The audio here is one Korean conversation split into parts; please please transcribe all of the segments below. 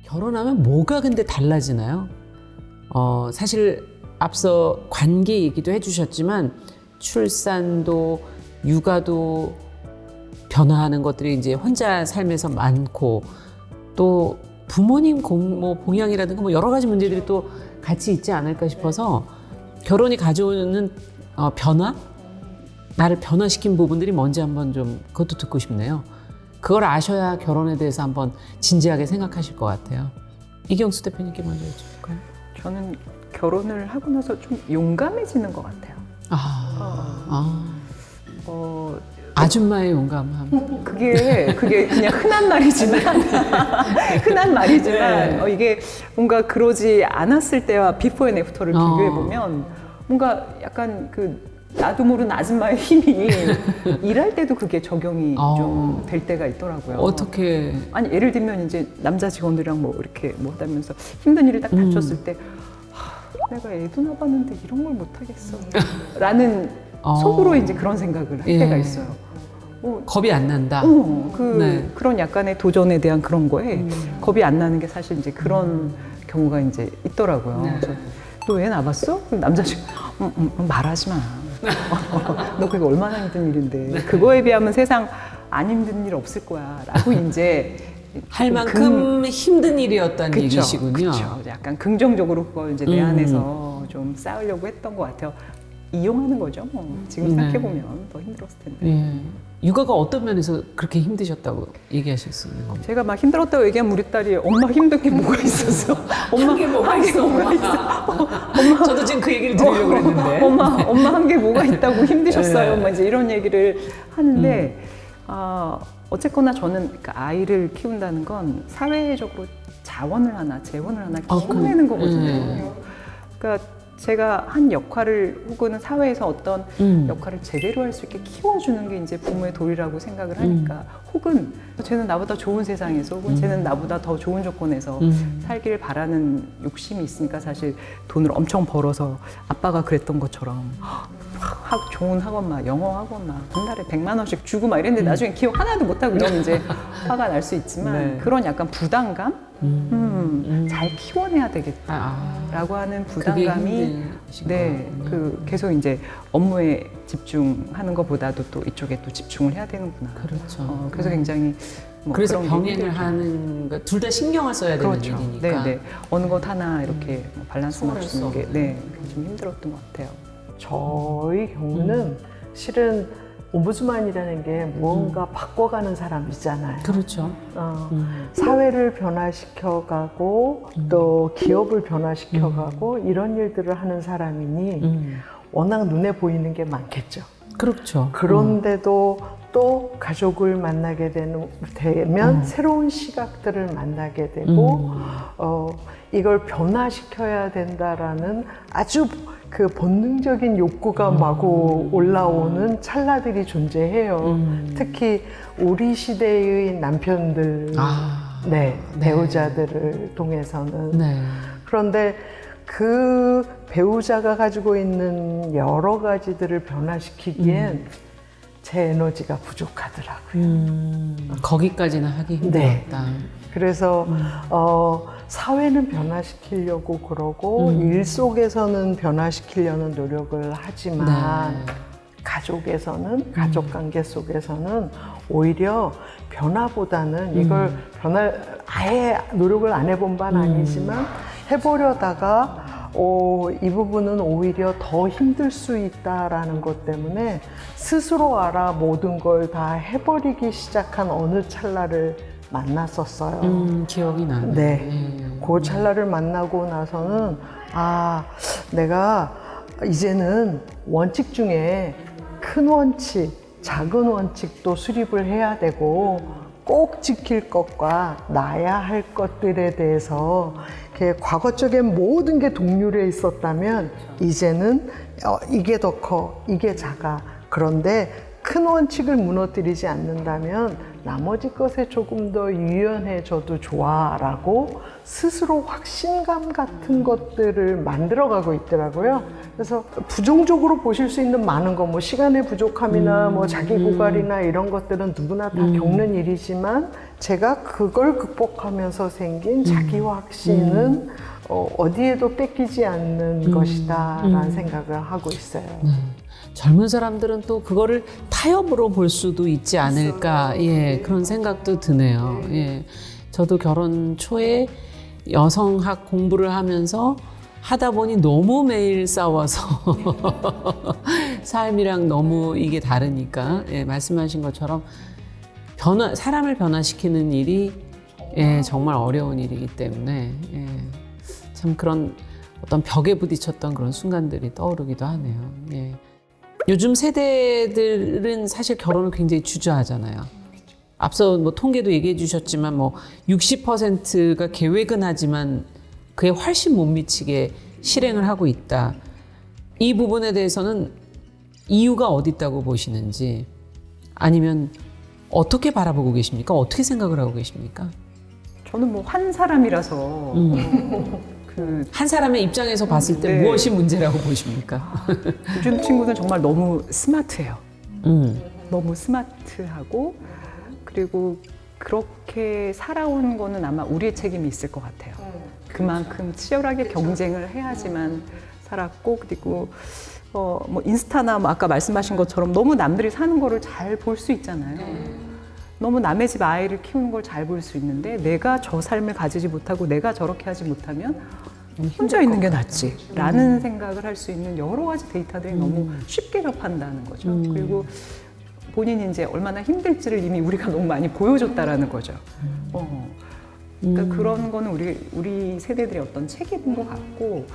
결혼하면 뭐가 근데 달라지나요? 사실 앞서 관계 얘기도 해주셨지만 출산도 육아도 변화하는 것들이 이제 혼자 삶에서 많고 또 부모님 봉양이라든가 뭐 여러 가지 문제들이 또 같이 있지 않을까 싶어서 결혼이 가져오는 변화? 나를 변화시킨 부분들이 뭔지 한번 좀 그것도 듣고 싶네요. 그걸 아셔야 결혼에 대해서 한번 진지하게 생각하실 것 같아요. 이경수 대표님께 먼저 여쭤볼까요? 저는 결혼을 하고 나서 좀 용감해지는 것 같아요. 아줌마의 용감함. 그게 그냥 흔한 말이지만 이게 뭔가 그러지 않았을 때와 비포 앤 애프터를 비교해 보면 뭔가 약간 그 나도 모르는 아줌마의 힘이 일할 때도 그게 적용이 좀 될 때가 있더라고요. 어떻게? 아니 예를 들면 이제 남자 직원들이랑 뭐 이렇게 뭐 하다면서 힘든 일을 딱 닥쳤을 때 내가 애도 낳았는데 이런 걸 못 하겠어 라는 속으로 이제 그런 생각을 할 때가 있어요. 겁이 안 난다. 그런 약간의 도전에 대한 그런 거에 겁이 안 나는 게 사실 이제 그런 경우가 이제 있더라고요. 그래서 너 애 낳았어? 남자 친구 말하지 마. 너 그게 얼마나 힘든 일인데 그거에 비하면 세상 안 힘든 일 없을 거야라고 이제 할 만큼 힘든 일이었다는 얘기시군요. 그렇죠. 약간 긍정적으로 그걸 이제 내 안에서 좀 쌓으려고 했던 것 같아요. 이용하는 거죠. 지금 생각해 보면 더 힘들었을 텐데. 육아가 어떤 면에서 그렇게 힘드셨다고 얘기하실 수 있는 겁니까? 제가 막 힘들었다고 얘기하면 우리 딸이 엄마 힘든 게 뭐가 있었어? 한 게 뭐가 있어? 엄마. 저도 지금 그 얘기를 드리려고 그랬는데. 엄마 한 게 뭐가 있다고 힘드셨어요? 막 이제 이런 얘기를 하는데 어쨌거나 저는 그러니까 아이를 키운다는 건 사회적으로 자원을 하나 재원을 하나 키워내는 거거든요. 그러니까 제가 한 역할을 혹은 사회에서 어떤 역할을 제대로 할 수 있게 키워주는 게 이제 부모의 도리라고 생각을 하니까 혹은 쟤는 나보다 좋은 세상에서 혹은 쟤는 나보다 더 좋은 조건에서 살기를 바라는 욕심이 있으니까 사실 돈을 엄청 벌어서 아빠가 그랬던 것처럼 좋은 학원만 영어 학원만 한 달에 100만 원씩 주고 막 이랬는데 나중에 기억 하나도 못하고 이러면 이제 화가 날 수 있지만 그런 약간 부담감? 잘 키워내야 되겠다라고 하는 부담감이 계속 이제 업무에 집중하는 것보다도 또 이쪽에 또 집중을 해야 되는구나. 그렇죠. 그래서 굉장히 그래서 병행을 하는 거 둘 다 신경을 써야 되는 일이니까. 어느 것 하나 이렇게 밸런스 맞추는 게 좀 힘들었던 것 같아요. 저희 경우는 실은 옴부즈만이라는 게 무언가 바꿔가는 사람이잖아요. 그렇죠. 사회를 변화시켜가고 또 기업을 변화시켜가고 이런 일들을 하는 사람이니 워낙 눈에 보이는 게 많겠죠. 그렇죠. 그런데도 또 가족을 만나게 되면 새로운 시각들을 만나게 되고 이걸 변화시켜야 된다라는 아주 그 본능적인 욕구가 마구 올라오는 찰나들이 존재해요. 특히 우리 시대의 남편들, 배우자들을 통해서는. 그런데 그 배우자가 가지고 있는 여러 가지들을 변화시키기엔 제 에너지가 부족하더라고요. 거기까지는 하기 힘들었다. 그래서 사회는 변화시키려고 그러고 일 속에서는 변화시키려는 노력을 하지만 가족에서는 가족관계 속에서는 오히려 변화보다는 이걸 아예 노력을 안 해본 바는 아니지만 해보려다가 이 부분은 오히려 더 힘들 수 있다라는 것 때문에 스스로 알아 모든 걸 다 해버리기 시작한 어느 찰나를 만났었어요. 기억이 나네. 그 찰나를 만나고 나서는 내가 이제는 원칙 중에 큰 원칙, 작은 원칙도 수립을 해야 되고 꼭 지킬 것과 나야 할 것들에 대해서 과거 쪽에 모든 게 동률에 있었다면 이제는 이게 더 커, 이게 작아. 그런데 큰 원칙을 무너뜨리지 않는다면 나머지 것에 조금 더 유연해져도 좋아라고 스스로 확신감 같은 것들을 만들어가고 있더라고요. 그래서 부정적으로 보실 수 있는 많은 거, 뭐 시간의 부족함이나 뭐 자기 고갈이나 이런 것들은 누구나 다 겪는 일이지만 제가 그걸 극복하면서 생긴 자기 확신은 어디에도 뺏기지 않는 것이다라는 생각을 하고 있어요. 젊은 사람들은 또 그거를 타협으로 볼 수도 있지 않을까, 예, 그런 생각도 드네요. 예, 저도 결혼 초에 여성학 공부를 하면서 하다 보니 너무 매일 싸워서 삶이랑 너무 이게 다르니까, 예, 말씀하신 것처럼 사람을 변화시키는 일이, 예, 정말 어려운 일이기 때문에, 예, 참 그런 어떤 벽에 부딪혔던 그런 순간들이 떠오르기도 하네요. 예. 요즘 세대들은 사실 결혼을 굉장히 주저하잖아요. 앞서 뭐 통계도 얘기해 주셨지만 뭐 60%가 계획은 하지만 그에 훨씬 못 미치게 실행을 하고 있다. 이 부분에 대해서는 이유가 어디 있다고 보시는지, 아니면 어떻게 바라보고 계십니까? 어떻게 생각을 하고 계십니까? 저는 뭐 한 사람이라서 한 사람의 입장에서 봤을 때 네. 무엇이 문제라고 보십니까? 요즘 친구는 정말 너무 스마트해요. 너무 스마트하고, 그리고 그렇게 살아온 거는 아마 우리의 책임이 있을 것 같아요. 그만큼 치열하게 경쟁을 해야지만 살았고, 그리고 뭐 인스타나 뭐 아까 말씀하신 것처럼 너무 남들이 사는 거를 잘 볼 수 있잖아요. 너무 남의 집 아이를 키우는 걸 잘 볼 수 있는데 내가 저 삶을 가지지 못하고 내가 저렇게 하지 못하면 혼자 있는 게 낫지 라는 생각을 할 수 있는 여러 가지 데이터들이 너무 쉽게 접한다는 거죠. 그리고 본인이 이제 얼마나 힘들지를 이미 우리가 너무 많이 보여줬다라는 거죠. 그러니까 그런 거는 우리 세대들의 어떤 책임인 것 같고,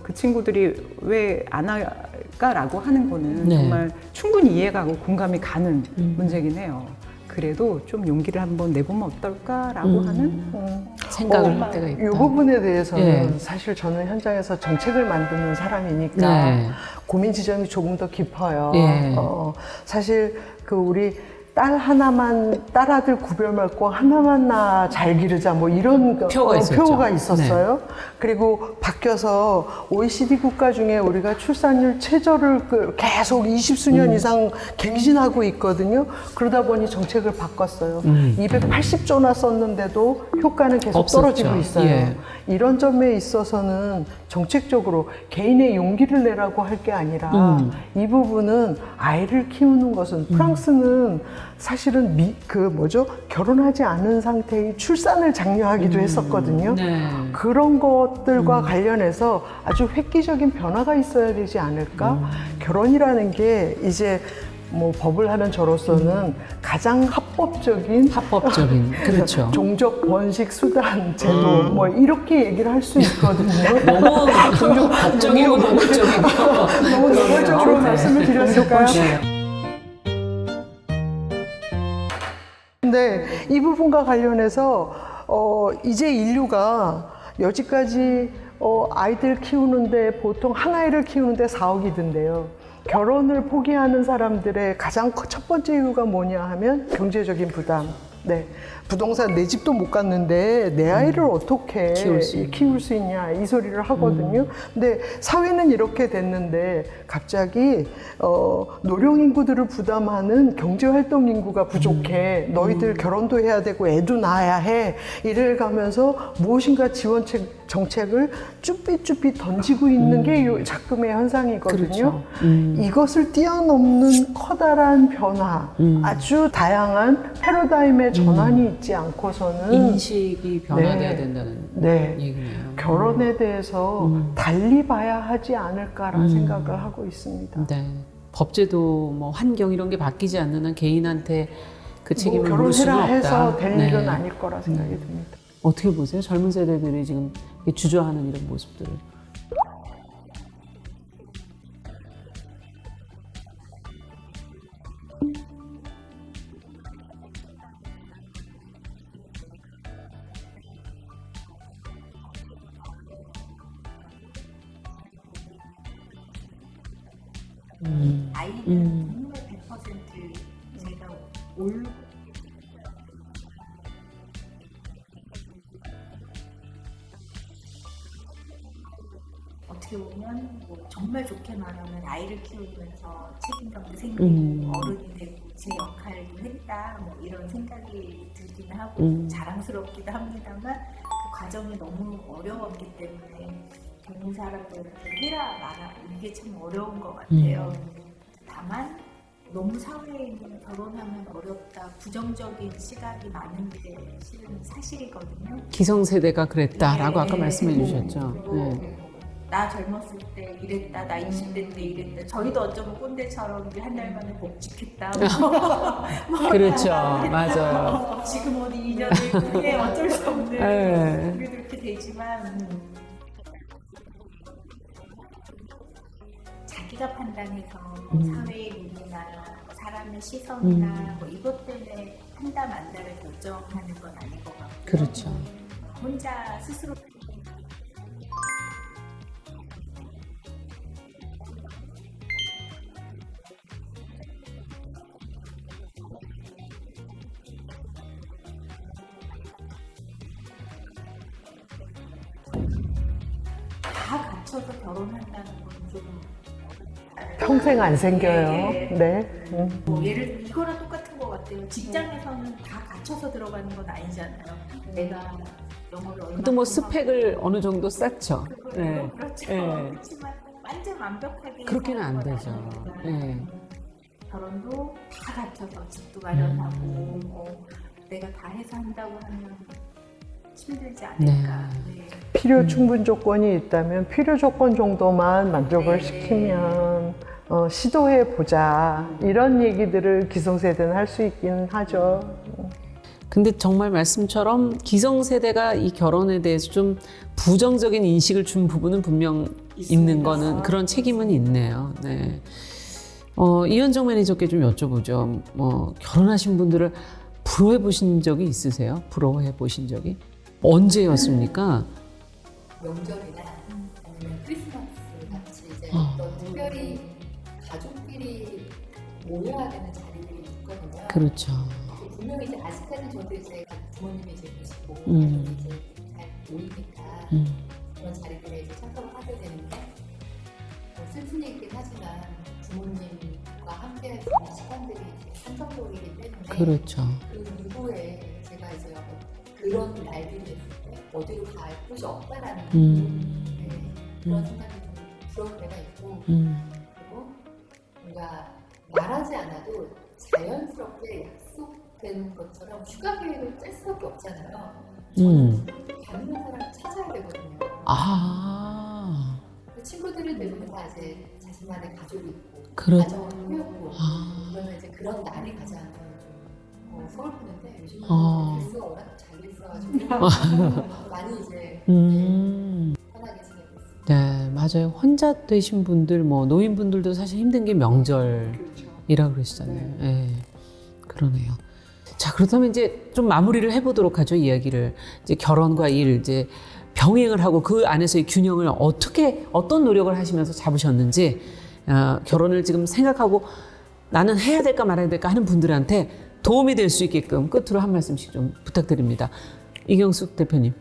그 친구들이 왜 안 할까라고 하는 거는 네. 정말 충분히 이해가고 공감이 가는 문제긴 해요. 그래도 좀 용기를 한번 내보면 어떨까라고 하는 생각을 할 때가 있다. 이 부분에 대해서는 예. 사실 저는 현장에서 정책을 만드는 사람이니까 네. 고민 지점이 조금 더 깊어요. 예. 사실 그 우리 딸 아들 구별 말고 하나만 낳아 잘 기르자 뭐 이런 표어가 있었죠. 표어가 있었어요. 그리고 바뀌어서 OECD 국가 중에 우리가 출산율 최저를 계속 20수년 이상 갱신하고 있거든요. 그러다 보니 정책을 바꿨어요. 280조나 썼는데도 효과는 계속 없었죠. 떨어지고 있어요. 예. 이런 점에 있어서는 정책적으로 개인의 용기를 내라고 할 게 아니라 이 부분은 아이를 키우는 것은 프랑스는 사실은 결혼하지 않은 상태의 출산을 장려하기도 했었거든요. 네. 그런 것들과 관련해서 아주 획기적인 변화가 있어야 되지 않을까? 결혼이라는 게 이제 뭐 법을 하는 저로서는 가장 합법적인 그렇죠. 종족 번식 수단 제도 뭐 이렇게 얘기를 할 수 있거든요. 너무 법적이고 노골적이고 너무 노골적으로 말씀을 드렸을까요? 근데 이 부분과 관련해서 이제 인류가 여지까지 아이들 키우는데 보통 한 아이를 키우는데 4억이 든대요. 결혼을 포기하는 사람들의 가장 첫 번째 이유가 뭐냐 하면 경제적인 부담. 네. 부동산 내 집도 못 갔는데 내 아이를 어떻게 키울 수 있냐 이 소리를 하거든요. 근데 사회는 이렇게 됐는데 갑자기 노령 인구들을 부담하는 경제활동 인구가 부족해. 너희들 결혼도 해야 되고 애도 낳아야 해. 이래 가면서 무엇인가 지원책 정책을 쭈삣쭈삣 던지고 있는 게 요 작금의 현상이거든요. 그렇죠. 이것을 뛰어넘는 커다란 변화, 아주 다양한 패러다임의 전환이 있지 않고서는 인식이 변화돼야 네. 된다는 네. 얘기네요. 결혼에 대해서 달리 봐야 하지 않을까라는 생각을 하고 있습니다. 네. 법제도 뭐 환경 이런 게 바뀌지 않는 한 개인한테 그 책임을 물을 수는 결혼해라 없다. 해서 될 일은 아닐 거라 생각이 듭니다. 어떻게 보세요? 젊은 세대들이 지금 주저하는 이런 모습들을. 아이들은 정말 100% 제가 올 어떻게 보면 뭐 정말 좋게 말하면 아이를 키우면서 책임감도 생기고 어른이 되고 제 역할도 했다 뭐 이런 생각이 들기는 하고 자랑스럽기도 합니다만 그 과정이 너무 어려웠기 때문에 겪는 사람들한테 해라 말아 이게 참 어려운 것 같아요. 다만 너무 사회에 있는 결혼하면 어렵다 부정적인 시각이 많은 게 실은 사실이거든요. 기성세대가 그랬다라고 아까 말씀해 주셨죠. 그리고 네. 나 젊었을 때 이랬다, 나 20대 때 이랬다. 저희도 어쩌면 꼰대처럼 한 달 만에 복직했다. 뭐 그렇죠. 맞아요. 지금 어디 2년을 그게 어쩔 수 없는 네. 그게 그렇게 되지만 자기가 판단해서 사회의 눈이나 사람의 시선이나 뭐 이것 때문에 한다 만다를 결정하는 건 아닌 것 같고 그렇죠. 혼자 스스로 다 갖춰서 결혼한다는 건 좀 평생 안 생겨요. 네. 네. 뭐 예를 들면 이거랑 똑같은 것 같아요. 직장에서는 다 갖춰서 들어가는 건 아니잖아요. 내가 영어를 얼마나 또 뭐 스펙을 어느 정도 쌓죠. 네. 그렇죠. 네. 그렇지만 완전 완벽하게 그렇게는 안 사는 건 되죠. 아니니까. 네. 결혼도 다 갖춰서 집도 마련하고 내가 다 해서 한다고 하면 힘들지 않을까. 네. 필요 충분 조건이 있다면 필요 조건 정도만 만족을 네. 시키면 시도해 보자 이런 얘기들을 기성세대는 할 수 있긴 하죠. 근데 정말 말씀처럼 기성세대가 이 결혼에 대해서 좀 부정적인 인식을 준 부분은 분명 있는 거는 그런 책임은 있네요. 네. 이현정 매니저께 좀 여쭤보죠. 뭐 결혼하신 분들을 부러워해 보신 적이 있으세요? 부러워해 보신 적이? 언제였습니까? 명절이나 아니면 크리스마스 같이 이제 어떤 특별히 가족끼리 모여야 되는 자리들이 있거든요. 그렇죠. 분명히 이제 아직까지 저도 이제 부모님이 이제 계시고 이제 잘 모이니까 그런 자리들에 이제 참석을 하게 되는데 뭐 슬픈 얘기긴 하지만 부모님과 함께 할 수 있는 시간들이 이제 한정적이기 때문에 그렇죠. 그 이후에 제가 이제 그런 날들이 됐을 때 어디로 갈 곳이 없다라는 네, 그런 생각이 좀 들어올 때가 있고 그리고 뭔가 말하지 않아도 자연스럽게 약속된 것처럼 휴가 계획을 짤 수밖에 없잖아요. 저는 다른 사람을 찾아야 되거든요. 아, 그 친구들은 대부분 다 이제 자신만의 가족이 있고 그렇- 가정을 꾸렸고 그러면 이제 그런 날이 가장 좀 서글프는데 요즘은 뉴스가 워낙 잘 돼 있어가지고 많이 이제 편하게 지내고 있습니다. 네, 맞아요. 혼자 되신 분들, 뭐 노인분들도 사실 힘든 게 명절이라 그러시잖아요. 네. 그러네요. 자, 그렇다면 이제 좀 마무리를 해보도록 하죠. 이야기를 이제 결혼과 일 이제 병행을 하고 그 안에서의 균형을 어떤 노력을 하시면서 잡으셨는지 결혼을 지금 생각하고 나는 해야 될까 말아야 될까 하는 분들한테 도움이 될 수 있게끔 끝으로 한 말씀씩 좀 부탁드립니다. 이경숙 대표님.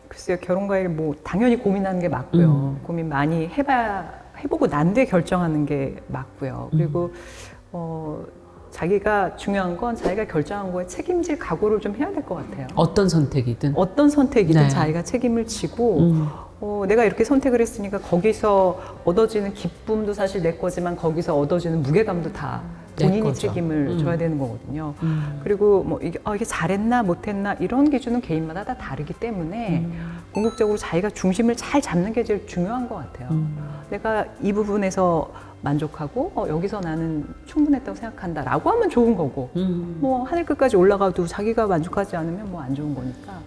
글쎄요, 결혼과 일 뭐 당연히 고민하는 게 맞고요. 고민 많이 해보고 난 뒤에 결정하는 게 맞고요. 그리고 자기가 중요한 건 자기가 결정한 거에 책임질 각오를 좀 해야 될 것 같아요. 어떤 선택이든. 어떤 선택이든 네. 자기가 책임을 지고 내가 이렇게 선택을 했으니까 거기서 얻어지는 기쁨도 사실 내 거지만 거기서 얻어지는 무게감도 다 내 본인이 거죠. 책임을 져야 되는 거거든요. 그리고 뭐 이게 잘했나 못했나 이런 기준은 개인마다 다 다르기 때문에 궁극적으로 자기가 중심을 잘 잡는 게 제일 중요한 것 같아요. 내가 이 부분에서 만족하고 여기서 나는 충분했다고 생각한다라고 하면 좋은 거고 뭐 하늘 끝까지 올라가도 자기가 만족하지 않으면 뭐 안 좋은 거니까.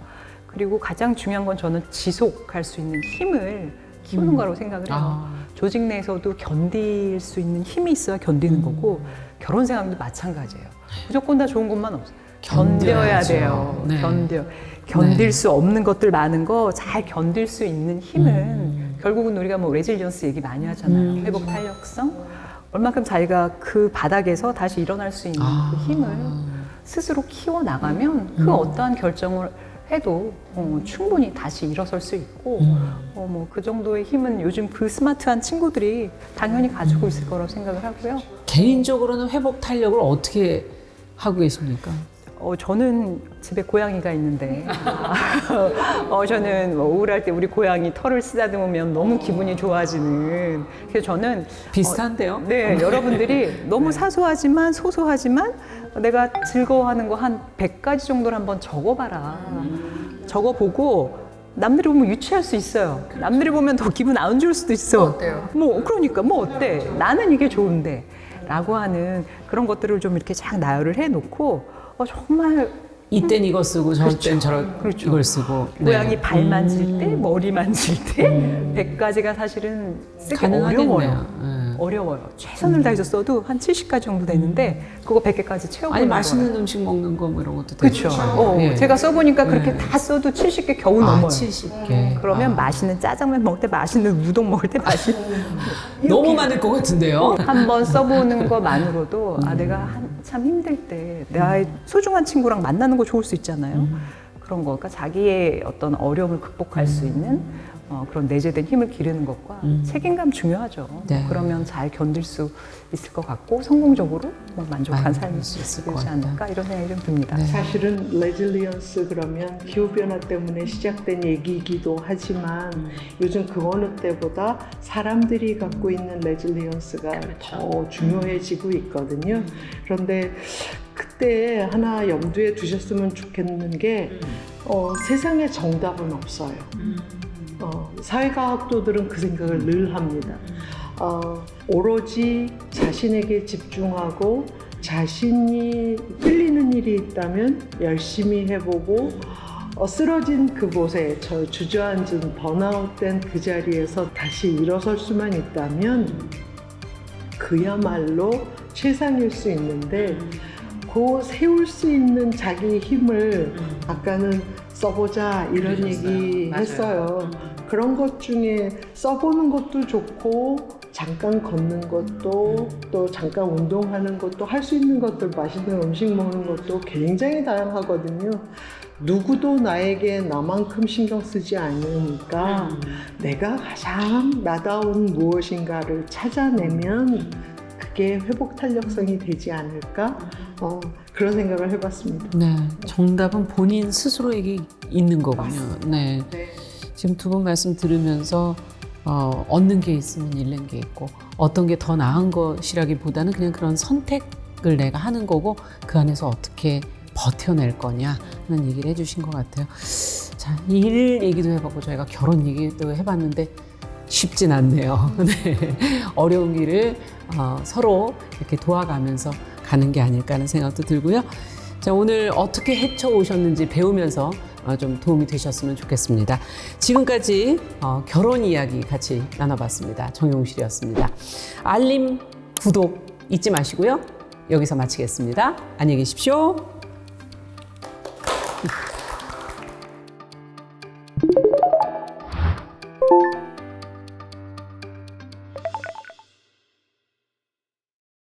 그리고 가장 중요한 건 저는 지속할 수 있는 힘을 키우는 거라고 생각을 해요. 조직 내에서도 견딜 수 있는 힘이 있어야 견디는 거고 결혼 생활도 마찬가지예요. 무조건 다 좋은 것만 없어요. 견뎌야 견뎌야죠. 돼요. 네. 견딜 네. 수 없는 것들 많은 거 잘 견딜 수 있는 힘은 결국은 우리가 뭐 레질리언스 얘기 많이 하잖아요. 회복 탄력성. 얼마큼 자기가 그 바닥에서 다시 일어날 수 있는 그 힘을 스스로 키워나가면 그 어떠한 결정을 해도 충분히 다시 일어설 수 있고 뭐 그 정도의 힘은 요즘 그 스마트한 친구들이 당연히 가지고 있을 거라고 생각을 하고요. 개인적으로는 회복 탄력을 어떻게 하고 계십니까? 저는 집에 고양이가 있는데 저는 뭐 우울할 때 우리 고양이 털을 쓰다듬으면 너무 기분이 좋아지는. 그래서 저는 비슷한데요? 네, 여러분들이 너무 사소하지만 소소하지만 내가 즐거워하는 거 한 100가지 정도를 한번 적어봐라. 적어보고 남들이 보면 유치할 수 있어요. 남들이 보면 더 기분 안 좋을 수도 있어. 어때요? 그러니까 어때? 나는 이게 좋은데 라고 하는 그런 것들을 좀 이렇게 쫙 나열을 해놓고 정말 이땐 이거 쓰고 저럴 땐 그렇죠. 이걸 쓰고. 고양이 발 만질 때, 머리 만질 때 100가지가 사실은 쓰기 어려워요. 네. 어려워요. 최선을 다해서 써도 한 70가지 정도 되는데 그거 100개까지 채워보는 아니 거예요. 맛있는 음식 먹는 거 뭐 이런 것도 그렇죠. 예. 제가 써보니까 그렇게 네. 다 써도 70개 겨우 넘어요. 70개. 그러면 맛있는 짜장면 먹을 때, 맛있는 우동 먹을 때 너무 많을 것 같은데요? 한번 써보는 것만으로도 내가 한참 힘들 때 나의 소중한 친구랑 만나는 거 좋을 수 있잖아요. 그런 거, 그러니까 자기의 어떤 어려움을 극복할 수 있는 그런 내재된 힘을 기르는 것과 책임감 중요하죠. 네. 그러면 잘 견딜 수 있을 것 같고 성공적으로 만족한 많이 삶이 수 있을 것 되지 같다. 않을까 이런 생각이 좀 듭니다. 네. 사실은 레질리언스 그러면 기후변화 때문에 시작된 얘기이기도 하지만 요즘 그 어느 때보다 사람들이 갖고 있는 레질리언스가 더 중요해지고 있거든요. 그런데 그때 하나 염두에 두셨으면 좋겠는 게 세상에 정답은 없어요. 사회과학도들은 그 생각을 늘 합니다. 오로지 자신에게 집중하고 자신이 끌리는 일이 있다면 열심히 해보고 쓰러진 그곳에 주저앉은 번아웃된 그 자리에서 다시 일어설 수만 있다면 그야말로 최상일 수 있는데 그 세울 수 있는 자기 힘을 아까는 써보자 이런 얘기 했어요. 그런 것 중에 써보는 것도 좋고 잠깐 걷는 것도 또 잠깐 운동하는 것도 할 수 있는 것들, 맛있는 음식 먹는 것도 굉장히 다양하거든요. 누구도 나에게 나만큼 신경 쓰지 않으니까 내가 가장 나다운 무엇인가를 찾아내면 그게 회복 탄력성이 되지 않을까? 그런 생각을 해봤습니다. 네, 정답은 본인 스스로에게 있는 거군요. 네. 지금 두 분 말씀 들으면서 얻는 게 있으면 잃는 게 있고 어떤 게 더 나은 것이라기보다는 그냥 그런 선택을 내가 하는 거고 그 안에서 어떻게 버텨낼 거냐 하는 얘기를 해주신 것 같아요. 자, 일 얘기도 해보고 저희가 결혼 얘기도 해봤는데 쉽진 않네요. 네. 어려운 길을 서로 이렇게 도와가면서 가는 게 아닐까 하는 생각도 들고요. 자, 오늘 어떻게 헤쳐오셨는지 배우면서 좀 도움이 되셨으면 좋겠습니다. 지금까지 결혼 이야기 같이 나눠봤습니다. 정용실이었습니다. 알림, 구독 잊지 마시고요. 여기서 마치겠습니다. 안녕히 계십시오.